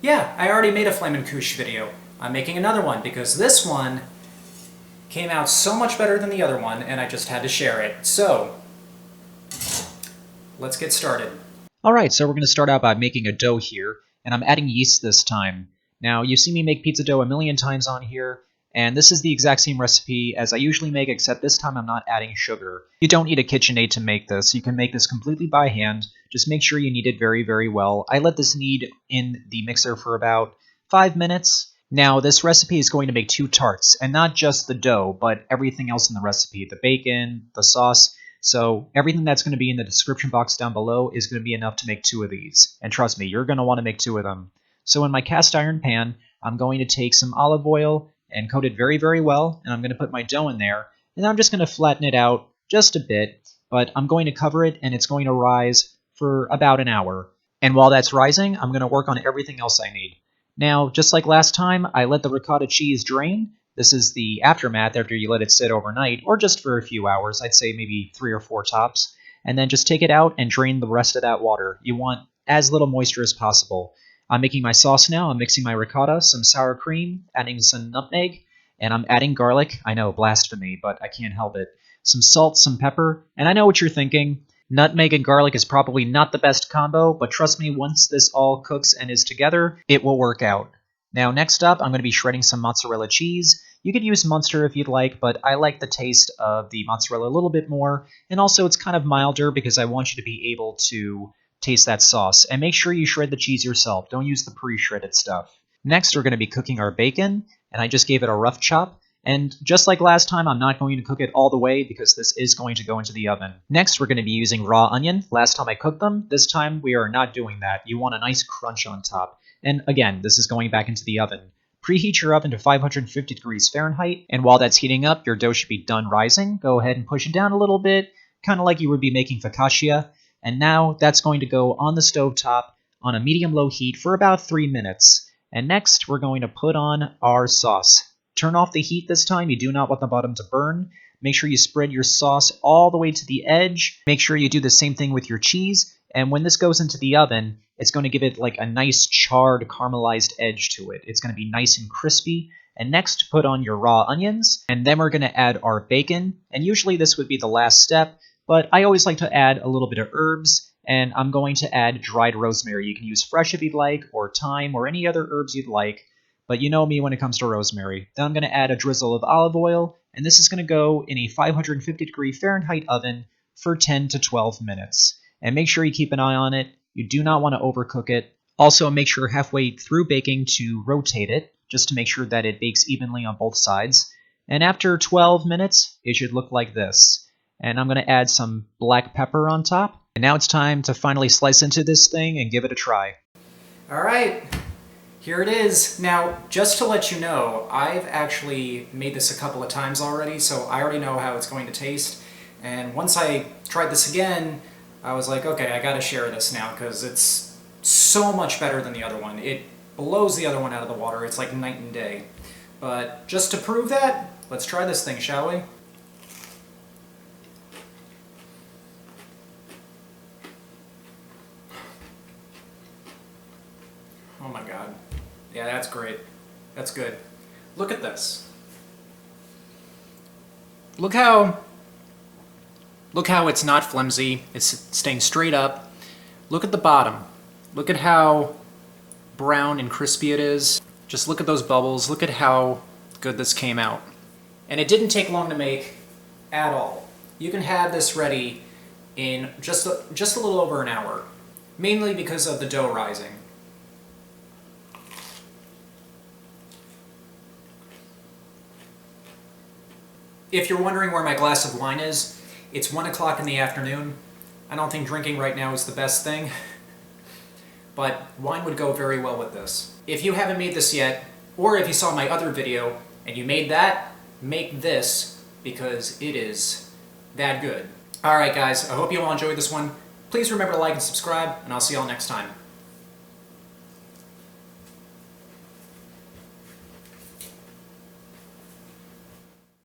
Yeah, I already made a FLAMMEKUECHE video. I'm making another one because this one came out so much better than the other one and I just had to share it. So, let's get started. Alright, so we're going to start out by making a dough here, and I'm adding yeast this time. Now, you've seen me make pizza dough a million times on here, and this is the exact same recipe as I usually make, except this time I'm not adding sugar. You don't need a KitchenAid to make this. You can make this completely by hand. Just make sure you knead it very, very well. I let this knead in the mixer for about 5 minutes. Now, this recipe is going to make 2 tarts, and not just the dough, but everything else in the recipe. The bacon, the sauce. So everything that's going to be in the description box down below is going to be enough to make 2 of these. And trust me, you're going to want to make 2 of them. So in my cast iron pan, I'm going to take some olive oil and coat it very, very well, and I'm going to put my dough in there, and I'm just going to flatten it out just a bit, but I'm going to cover it, and it's going to rise for about an hour. And while that's rising, I'm going to work on everything else I need. Now, just like last time, I let the ricotta cheese drain. This is the aftermath after you let it sit overnight, or just for a few hours, I'd say maybe 3 or 4 tops, and then just take it out and drain the rest of that water. You want as little moisture as possible. I'm making my sauce now. I'm mixing my ricotta, some sour cream, adding some nutmeg, and I'm adding garlic. I know, blasphemy, but I can't help it. Some salt, some pepper, and I know what you're thinking. Nutmeg and garlic is probably not the best combo, but trust me, once this all cooks and is together, it will work out. Now, next up, I'm going to be shredding some mozzarella cheese. You could use Munster if you'd like, but I like the taste of the mozzarella a little bit more, and also it's kind of milder because I want you to be able to taste that sauce. And make sure you shred the cheese yourself. Don't use the pre-shredded stuff. Next, we're going to be cooking our bacon, and I just gave it a rough chop. And just like last time, I'm not going to cook it all the way because this is going to go into the oven. Next, we're going to be using raw onion. Last time I cooked them. This time, we are not doing that. You want a nice crunch on top. And again, this is going back into the oven. Preheat your oven to 550 degrees Fahrenheit, and while that's heating up, your dough should be done rising. Go ahead and push it down a little bit, kind of like you would be making focaccia. And now that's going to go on the stovetop on a medium-low heat for about 3 minutes. And next, we're going to put on our sauce. Turn off the heat this time. You do not want the bottom to burn. Make sure you spread your sauce all the way to the edge. Make sure you do the same thing with your cheese. And when this goes into the oven, it's going to give it like a nice charred caramelized edge to it. It's going to be nice and crispy. And next, put on your raw onions. And then we're going to add our bacon. And usually this would be the last step, but I always like to add a little bit of herbs. And I'm going to add dried rosemary. You can use fresh if you'd like, or thyme, or any other herbs you'd like. But you know me when it comes to rosemary. Then I'm going to add a drizzle of olive oil. And this is going to go in a 550 degree Fahrenheit oven for 10 to 12 minutes. And make sure you keep an eye on it. You do not want to overcook it. Also, make sure halfway through baking to rotate it, just to make sure that it bakes evenly on both sides. And after 12 minutes, it should look like this. And I'm going to add some black pepper on top. And now it's time to finally slice into this thing and give it a try. All right, here it is. Now, just to let you know, I've actually made this a couple of times already, so I already know how it's going to taste. And once I tried this again, I was like, okay, I gotta share this now because it's so much better than the other one. It blows the other one out of the water. It's like night and day. But just to prove that, let's try this thing, shall we? Oh my god. Yeah, that's great. That's good. Look at this. Look how it's not flimsy. It's staying straight up. Look at the bottom. Look at how brown and crispy it is. Just look at those bubbles. Look at how good this came out. And it didn't take long to make at all. You can have this ready in just a little over an hour, mainly because of the dough rising. If you're wondering where my glass of wine is, it's 1 o'clock in the afternoon. I don't think drinking right now is the best thing, but wine would go very well with this. If you haven't made this yet, or if you saw my other video and you made that, make this because it is that good. Alright guys, I hope you all enjoyed this one. Please remember to like and subscribe, and I'll see you all next time.